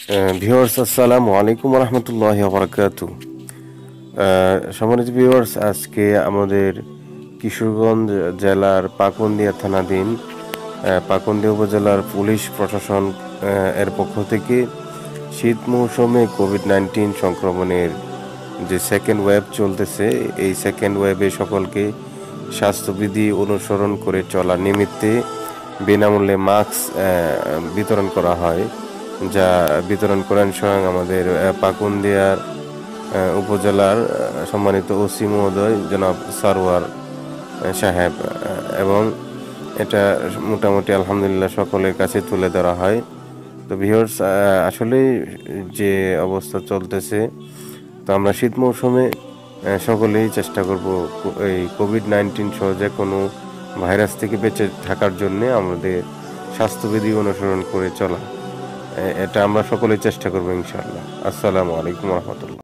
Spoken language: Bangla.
ভিউয়ার্স আসসালামু আলাইকুম রহমতুল্লাহি বারাকাতু। সম্মানিত ভিউয়ার্স, আজকে আমাদের কিশোরগঞ্জ জেলার পাকুন্দিয়া থানাধীন পাকুন্দিয়া উপজেলার পুলিশ প্রশাসন এর পক্ষ থেকে শীত মৌসুমে কোভিড-19 সংক্রমণের যে সেকেন্ড ওয়েভ চলতেছে, এই সেকেন্ড ওয়েভে সকলকে স্বাস্থ্যবিধি অনুসরণ করে চলার নিমিত্তে বিনামূল্যে মাস্ক বিতরণ করা হয়, যা বিতরণ করেন স্বয়ং আমাদের পাকুন্দিয়ার উপজেলার সম্মানিত ওসি মহোদয় জনাব সারোয়ার সাহেব, এবং এটা মোটামুটি আলহামদুলিল্লাহ সকলের কাছে তুলে ধরা হয়। তো ভিউয়ার্স, আসলে যে অবস্থা চলতেছে, তো আমরা শীত মৌসুমে সকলেই চেষ্টা করব এই কোভিড-19 সহ যে কোনো ভাইরাস থেকে বেঁচে থাকার জন্য আমাদের স্বাস্থ্যবিধি অনুসরণ করে চলা। এটা আমরা সকলেই চেষ্টা করবো ইনশাআল্লাহ। আসসালামু আলাইকুম রহমতুল্লাহ।